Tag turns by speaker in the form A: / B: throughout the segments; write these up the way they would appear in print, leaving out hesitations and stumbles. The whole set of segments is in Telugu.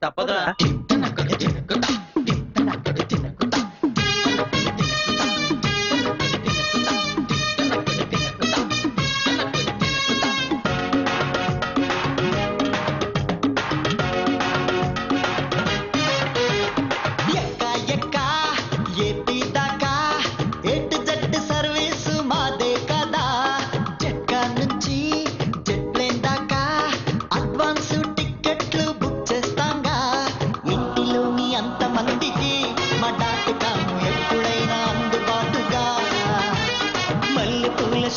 A: తప్పదురా.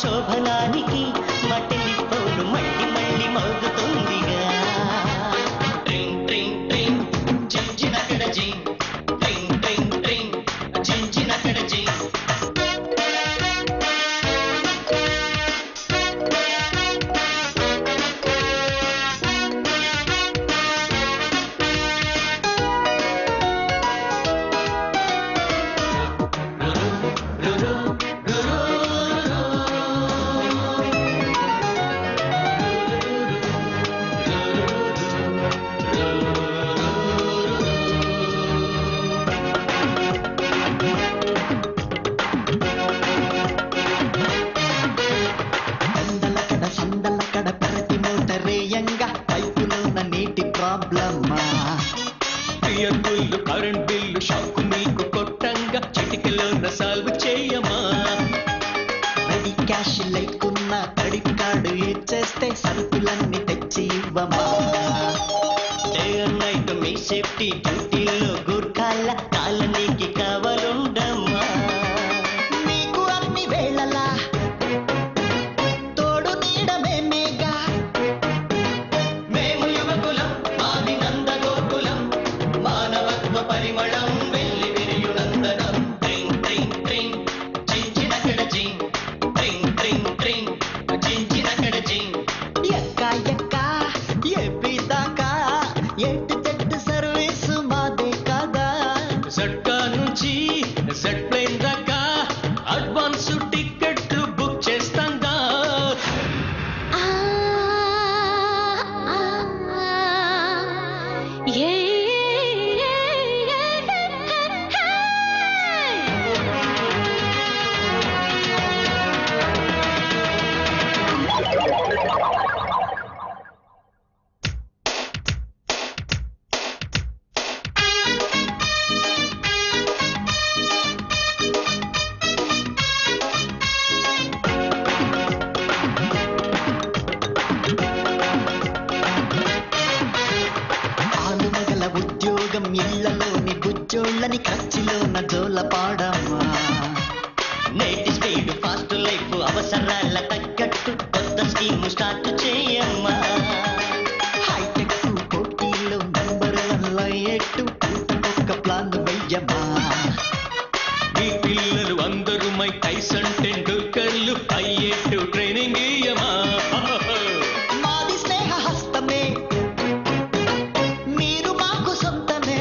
B: శోభనానికి మా టెలిఫోన్ మళ్ళీ మళ్ళీ మోగుతుందిగా. ట్రింగ్ ట్రింగ్ ట్రింగ్ జింజినకడ జింగ్, ట్రింగ్ ట్రింగ్ ట్రింగ్ జింజినకడ జింగ్. బిల్లు కరెంట్ బిల్లు షాకు మీకు కొట్టంగా చిటికలోన సాల్వ్ చేయమా. రెడీ క్యాష్ లేకున్నా క్రెడిట్ కార్డు ఇచ్చేస్తే సరుకులన్నీ తెచ్చి ఇవ్వమా. డే అండ్ నైట్ మీ సేఫ్టీ డ్యూటీలో గూర్ఖాల కాలనీకి కావాలుండమ్మా. మీకు అన్ని వేళలా తోడు నీడమేమేగా. మేము యువకులం మాది నందగోకులం, మానవత్వ పరిమళం వెళ్ళి విరియునందనం. ట్రింగ్ ట్రింగ్ ట్రింగ్ జింజినకడ జింగ్, ట్రింగ్ ట్రింగ్ ట్రింగ్ జింజినకడ జింగ్. ఎక్క ఎక్క ఏపీ దాకా ఎట్టు చెట్టు సర్వీసు మాదే కదా. జట్కా నుంచి జెట్ ప్లేన్ దాకా అడ్వాన్స్ టికెట్లు బుక్ చేస్తాంగా. ఆలుమగల ఉద్యోగం ఇళ్లలోని బుజ్జోళ్ళని ఖర్చులోన జోల పాడమ్మా. నేటి స్పీడ్ ఫాస్ట్ లైఫ్ అవసరాల తగ్గట్టు కొత్త స్కీమ్ స్టార్ట్ చేయమ్మా. హైటెక్ పోటీలో నంబర్ 1 ఎట్టు ఒక్క ప్లాన్ వెయ్యమ్మా. ఈ పిల్లలు అందరూ మై టైసన్ టెండూల్కర్లు అయ్యేట్టు ట్రైనింగ్ ఇయ్యమా. మాది స్నేహ హస్తమే మీరు మాకు సొంతమే.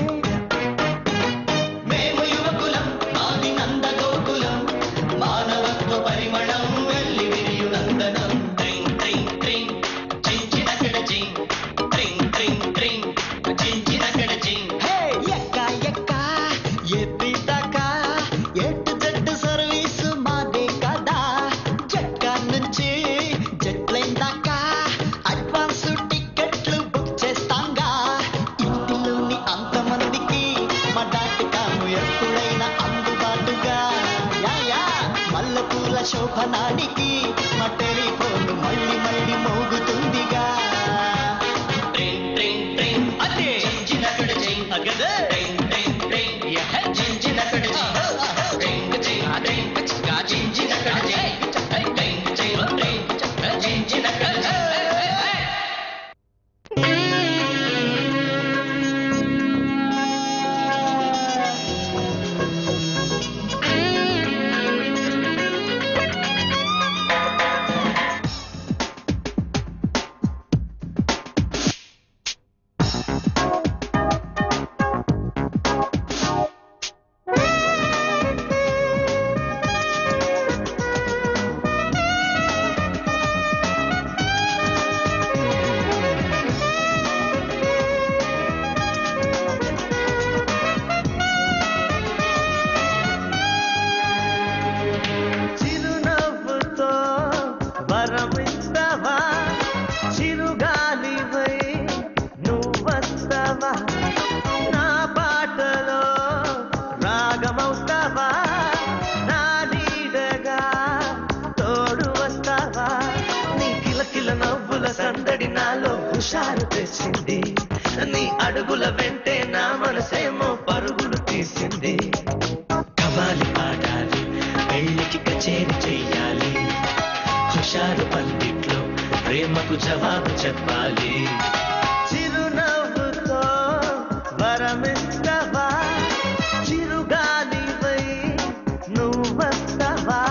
B: మేము యువకులం మాది నందగోకులం, మానవత్వ పరిమళం వెళ్ళి విరియునందనం. ట్రింగ్ ట్రింగ్ ట్రింగ్ జింజినకడ జింగ్, ట్రింగ్ ట్రింగ్ ట్రింగ్ జింజినకడ జింగ్. ఎక్క ఎక్క ఏపీ దాకా ఎట్టు జట్టు సర్వీసు మాదే కదా. జట్కా నుంచి జెట్ ప్లేన్ దాకా అడ్వాన్స్ టికెట్లు బుక్ చేస్తాంగా. ఇంటిలోని అంతమందికి మా డాక్టకాము ఎప్పుడైనా అందుబాటుగా. యా మల్లెపూల శోభనానికి మా టెలిఫోన్ మళ్ళీ మళ్ళీ మోగుతుందిగా. ట్రింగ్ ట్రింగ్ ట్రింగ్ అదే జింజినకడ జింగ్ అగదే. ట్రింగ్ ట్రింగ్ ట్రింగ్ జింజినకడ జింగ్, ట్రింగ్ జింగ్ ట్రింగ్ జింజినకడ జింగ్, ట్రింగ్ జింగ్ ట్రింగ్ జింజినకడ జింగ్.
A: వస్తావా నా పాటలో రాగమవుతావా నా నీడగా తోడు వస్తావా నీ కిలకిల నవ్వుల సందడి నాలో హుషారు తెచ్చింది నీ అడుగుల వెంటే నా మనసేమో పరుగులు తీసింది కవాలి పాడాలి పెళ్ళికి కచేరి చెయ్యాలి హుషారు పందిట్లో ప్రేమకు జవాబు చెప్పాలి చిరునవ్వుతో వరమిస్తావా చిరుగాలివై నువ్వు వస్తావా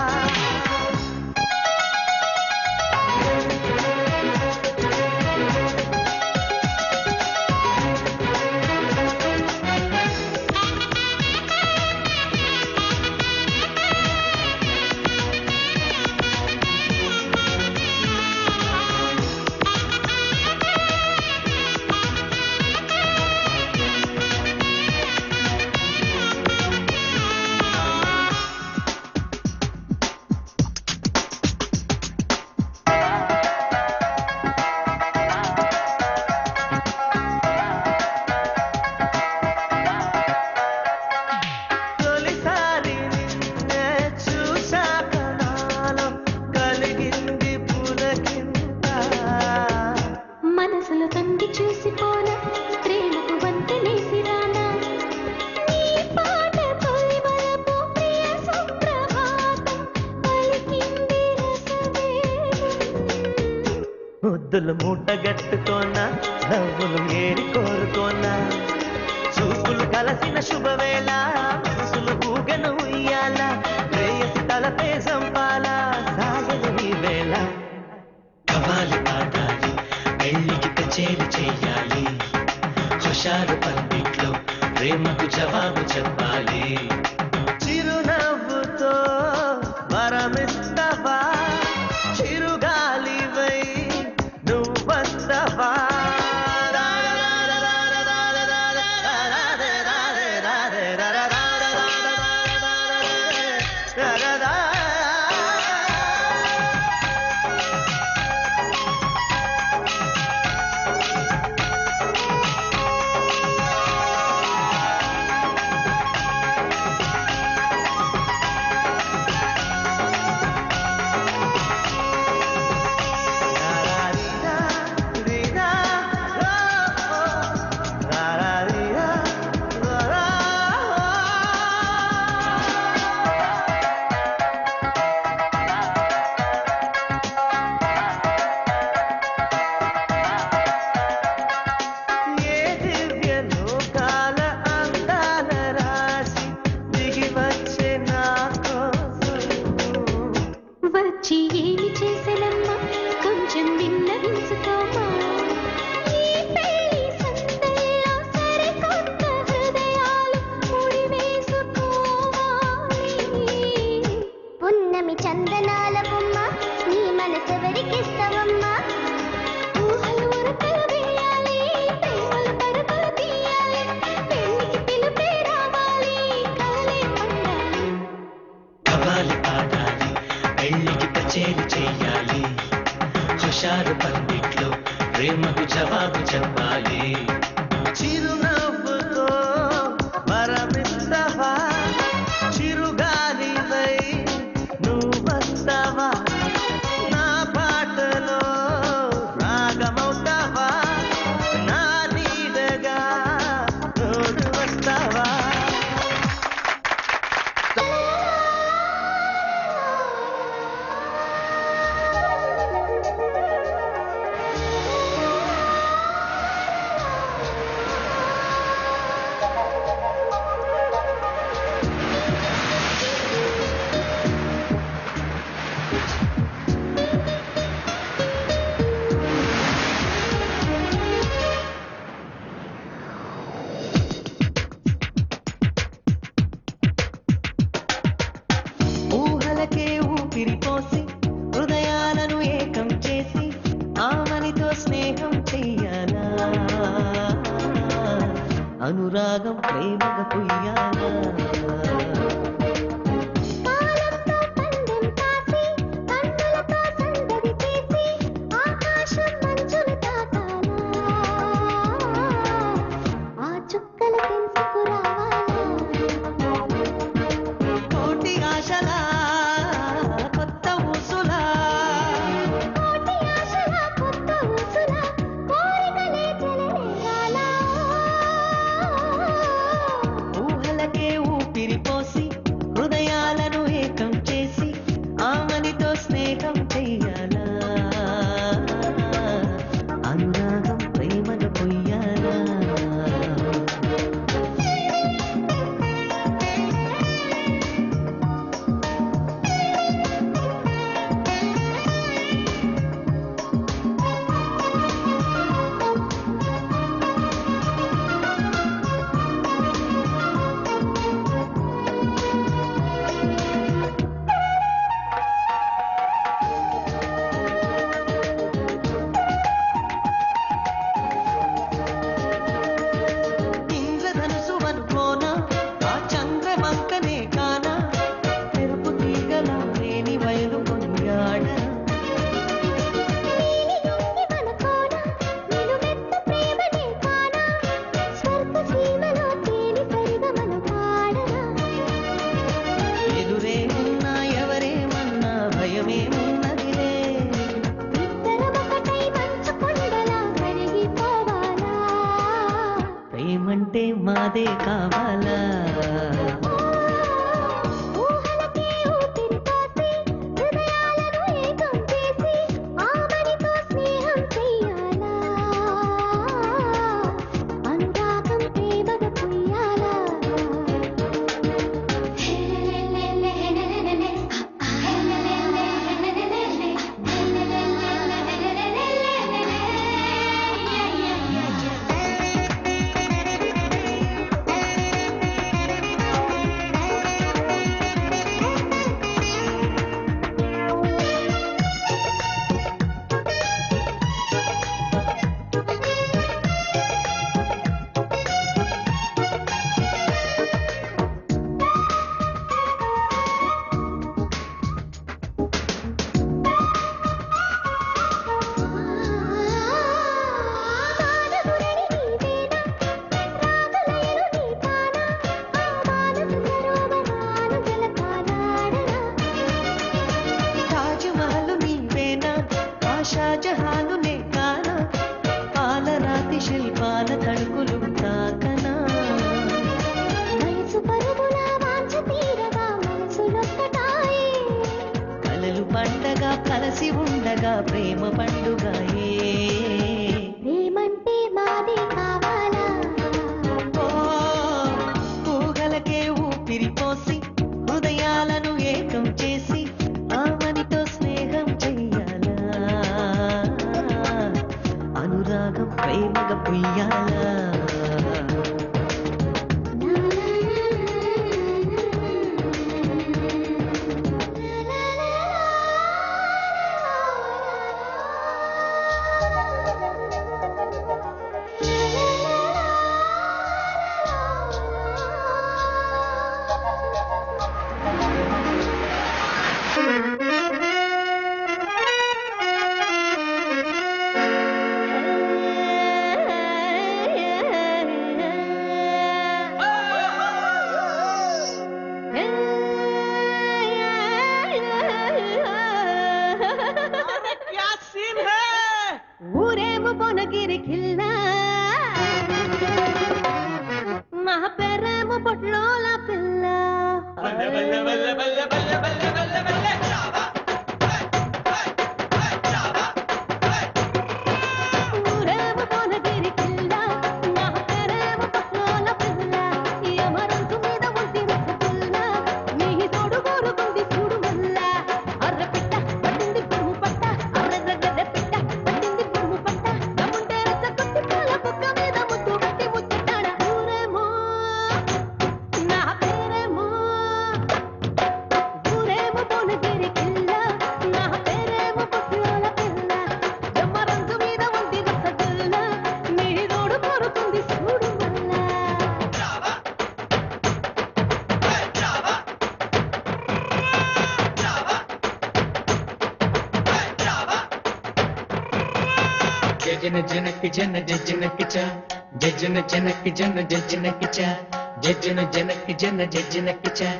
A: ముద్దులు మూటగట్టుకోనా నవ్వులు ఏరి కోరుకోనా చూపులు కలసిన శుభవేళ మనసులు ఊగను ఉయ్యాల ప్రేయసి తలపే సంపాల సాగలు నీ వేళ కవాలి పాడాలి పెళ్ళికి కచేరి చెయ్యాలి హుషారు పందిట్లో ప్రేమకు జవాబు చెప్పాలి చిరునవ్వుతో వరమిస్తావా చిరుగాలివై నువ్వు వస్తావా చెయ్యాలి హుషారు పందిట్లో ప్రేమకు జవాబు చెప్పాలి చిరునవ్వుతో వరమిస్తావా చిరుగాలివై నువ్వు వస్తావా నా పాటలో రాగమవుతావా నా నీడగా తోడు వస్తావా ఊపిరిపోసి హృదయాలను ఏకం చేసి ఆమనితో స్నేహం చెయ్యాలా అనురాగం ప్రేమగా పొయ్యాలా ప్రేమంటే మాదే కావాలా
C: ఊహలకే ఊపిరి పోసి హృదయాలను ఏకం చేసి ఆమనితో స్నేహం చెయ్యాలా అనురాగం ప్రేమగా పొయ్యాలా
A: తాజ్మహల్ నీవేనా ఆషాజహాను నే కానా పాలరాతి శిల్పాల తడుకులు తాకనా
C: వయసు పరుగుల వాంఛ తీరగా మనసులొక్కటాయే
A: కలలు పండగ కలసి ఉండగా ప్రేమ పండుగయే
C: ప్రేమంటే మాదే కావాలా
A: ఓ ఊహలకే ఊపిరి పోసి హృదయాలను ఏకం చేసి ఆమనితో స్నేహం చెయ్యాలా అనురాగం ప్రేమగా పొయ్యాలా
C: ఊరేము పొనగిరి కిల్లా మా పెరేము పొట్లోల పిల్ల ఊరేము పొనగిరి కిల్లా మా పెరేము పొట్లోల పిల్ల యమరంతు మీద ఉంటి పిల్ల నీ తోడు కోరుకుంది చూడు మల్ల అర్ర పిట్ట పట్టింది పురుగు పట్ట అర్రగడ్డ పిట్ట పట్టింది పురుగు పట్ట దమ్ముంటే రచ్చకొట్టి పాల కుక్క మీద ముద్దు పెట్టి ముచ్చటాడ ఊరేమో నా పేరేమో ఊరేమో పొనగిరి కిల్ల నా పేరేమో పొట్లోల పిల్ల యమరంతు మీద ఉంటి రచ్చగల్ల నీ తోడు కోరుకుంది చూడు మల్ల
B: జన జనకి జన జనకి చ జన జనకి జన జనకి చ జన జనకి జన జనకి చ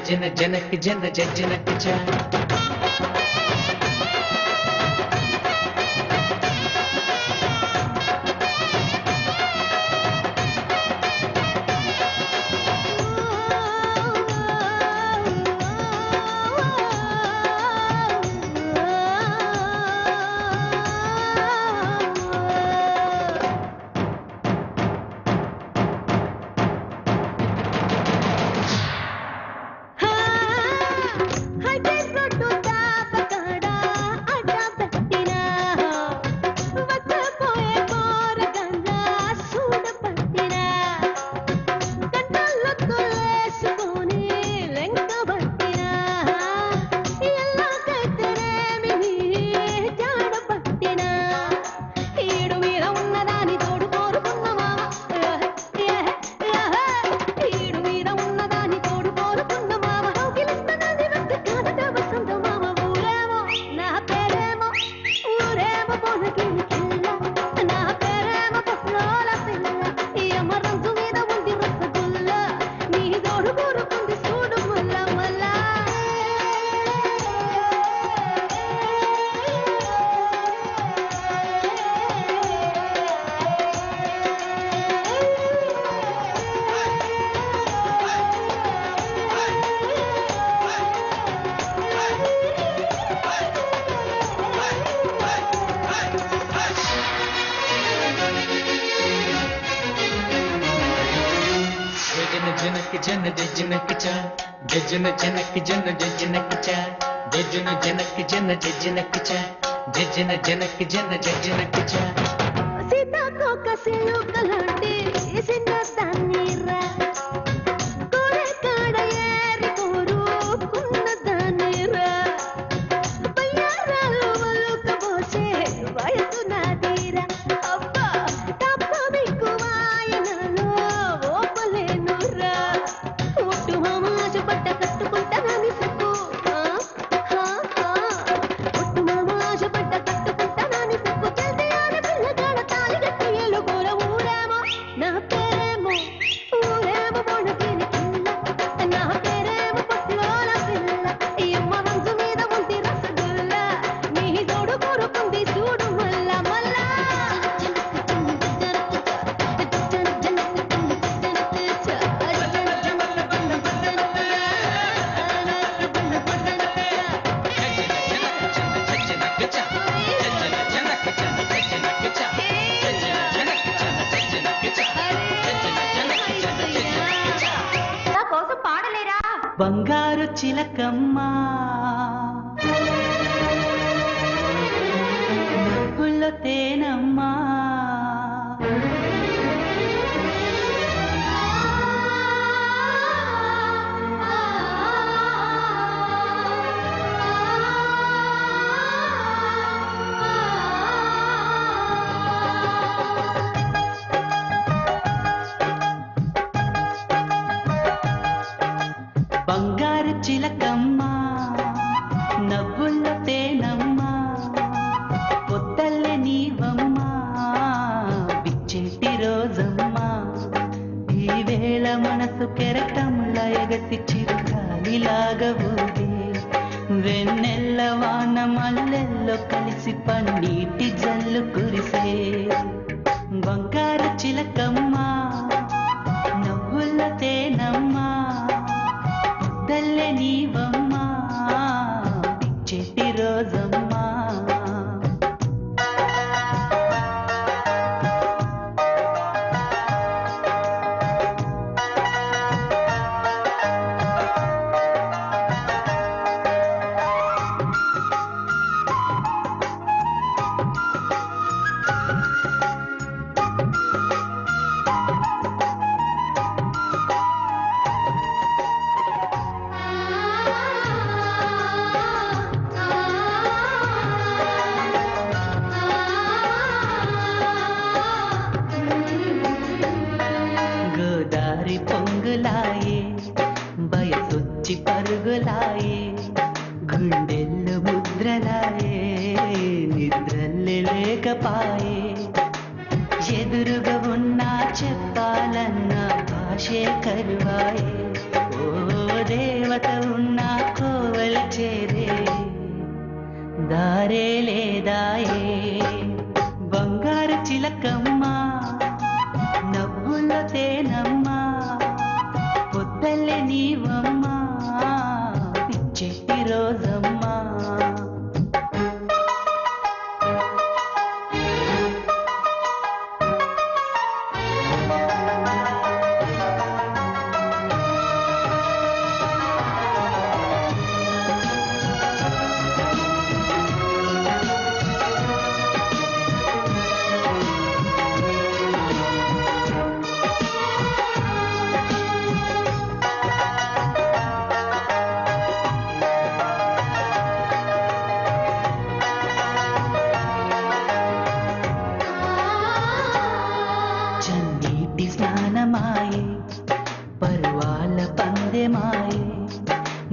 B: జన జనకి జన జనకి చ
C: హై రోడ్డు
B: జన జనకి జన జజ్జనకి చ జజ్జన జనకి జన జజ్జనకి చ జజ్జన జనకి జన జజ్జనకి చ జజ్జన జనకి జన జజ్జనకి చ
C: సీతాకోక సిలుకలాంటి చిన్నదాన్నిరా కోడే కాడ ఏరి కోరుకున్న దాన్నిరా బయ్యారాలు వలుకబోసే వయసు నాదిరా అబ్బా తప్ప మీకు వాయనలో ఓపలేనురా ఒట్టు మామాజ పట్ట కట్టుకుంటానని సిగ్గు ఒట్టు మామాజ పట్ట కట్టుకుంటానని సిగ్గు తెలిసి ఆడ పిల్లగాడ తాళి కట్టి ఎలుగుల ఊరేమో నా పేరేమో ఊరేమో బొడగిరి పిల్ల నా పేరేమో పట్లోల పిల్ల ఎమ్మ మంచు మీద ఉంటి రసగుల్ల నీ తోడు కోరుకుంది చూడు మల్ల మల్ల నా కోసం పాడలేరా
A: బంగారు చిలకమ్మ నవ్వుల తేనమ్మా బంగారు చిలకమ్మ నవ్వుల తేనమ్మ పొద్దల్లే నీవమ్మ పిచ్చేటి రోజమ్మ ఈ వేళ మనసు కెరటంలా ఎగసి చిరుగాలిలాగా ఊగే వెన్నెల్ల వాన మల్లెల్లో కలిసి పన్నీటి జల్లు కురిసే బంగారు చిలకమ్మ నవ్వుల తేనమ్మ పొద్దల్లే నీవమ్మ పిచ్చేటి రోజమ్మ గోదారి పొంగులాయే బయసొచ్చి పరుగులాయే గుండెల్లో ముద్రలాయే నిద్రల్లే లేకపాయే ఎదురుగా ఉన్నా చెప్పాలన్నా భాషే కరువాయే ఓ దేవత ఉన్నా కోవల చేరే దారే లేదాయే బంగారు చిలకమ్మ నవ్వుల తేనమ్మ పొద్దల్లే నీవమ్మ పిచ్చెట్టి రోజమ్మ చన్నీటి స్నానమాయే పర్వాల పందెమాయే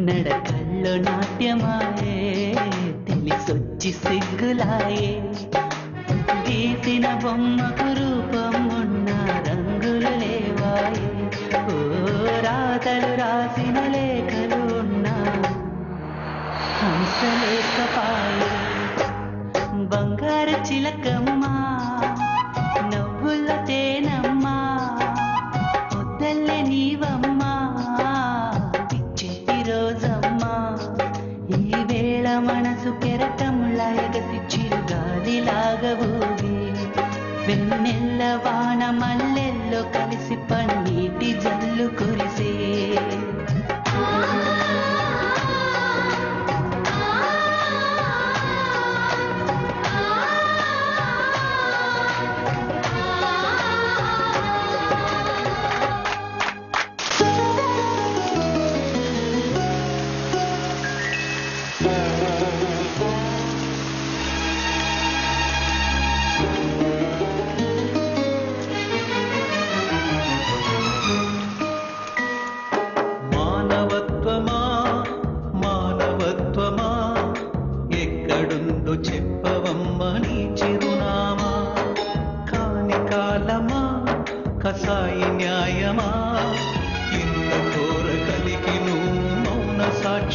A: నడకల్లో నాట్యమాయే తెలిసొచ్చి సిగ్గులాయే గీసిన బొమ్మకు రూపం ఉన్న రంగులు లేవాయే ఓ రాతలు రాసిన లేఖలు ఉన్నా హంస లేకపాయే బంగారు చిలకమ్మ నవ్వుల తేనమ్మ పొద్దల్లే నీవమ్మ పిచ్చెట్టి రోజమ్మ ఈ వేళ మనసు కెరటంలా ఎగసి చిరుగాలిలాగా ఊగి వెన్నెల్ల వాన మల్లెల్లో కలిసి పన్నీటి జల్లు కురి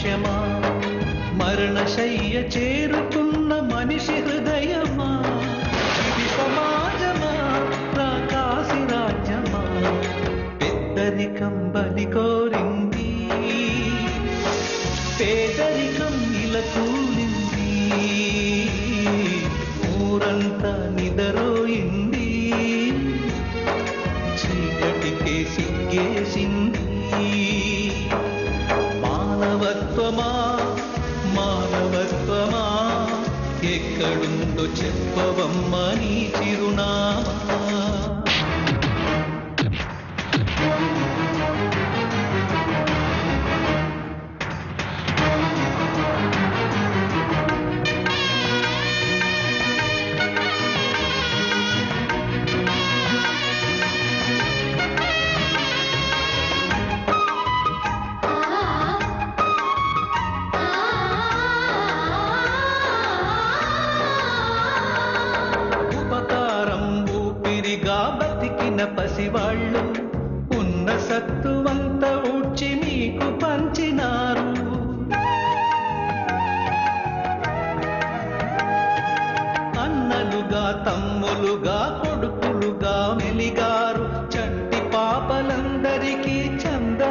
D: లక్ష్యమా మరణశయ్య చేరుకున్న మనిషి హృదయమా ఇది సమాజమా రాకాసి రాజ్యమా పెద్దరికం బలి కోరింది పేదరికం ఇలకూలింది ఊరంతా నిదరోయింది చీకటికే సిగ్గేసింది మానవత్వమా మానవత్వమా ఎక్కడుందో చెప్పవమ్మా నీ చిరునామా ఉపకారం ఊపిరిగా బతికిన పసివాళ్ళు ఉన్న సత్తువంత ఊడ్చి మీకు పంచినారు అన్నలుగా తమ్ములుగా కొడుకులుగా మెలిగారు చంటి పాపలందరికీ చందమామలయ్యారు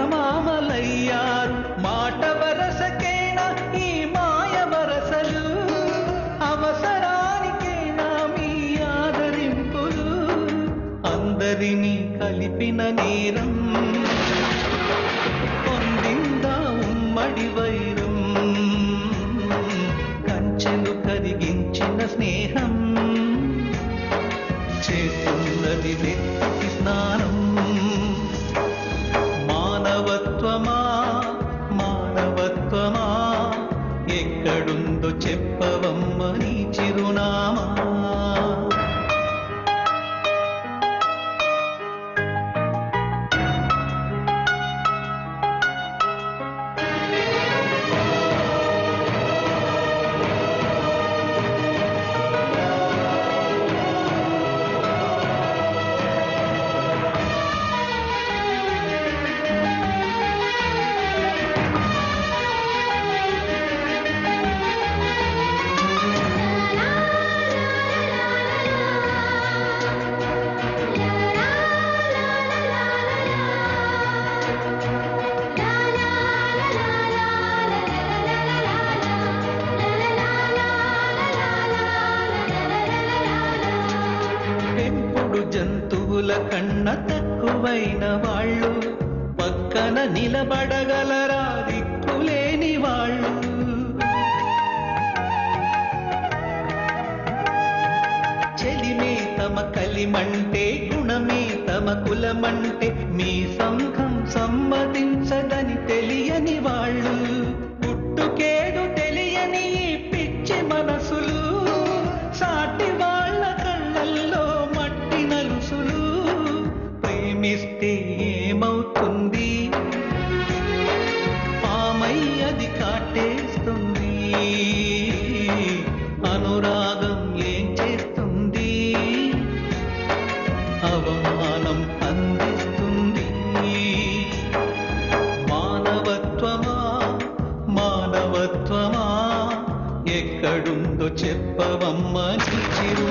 D: మాట వరసకేనా ఈ మాయ వరసలు అవసరానికేనా మీ ఆదరింపులు అందరినీ కలిపిన నేరం పొందిందా ఉమ్మడి వైరం కంచెలు కరిగించిన స్నేహం చేస్తున్నది నెత్తి స్నానం మానవత్వమా మానవత్వమా ఎక్కడుందో చెప్పవమ్మ నీ చిరునామా పెంపుడు జంతువుల కన్న తక్కువైన వాళ్ళు పక్కన నిలబడగలరా దిక్కులేని వాళ్ళు చెలిమే తమ కలిమంటే గుణమే తమ కులమంటే మీ సంఘం సమ్మతించదని తెలియని వాళ్ళు పుట్టుకేడు తెలియని ఈ పిచ్చి మనసులు సాటి వాళ్ళ కళ్ళల్లో మట్టి నలుసులు ప్రేమిస్తే ఏమవుతుంది పామై అది కాటేస్తుంది అనురాగం ఏం చేస్తుంది అవమానం అందిస్తుంది మానవత్వమా మానవత్వమా ఎక్కడుందో చెప్పవమ్మ నీ చిరు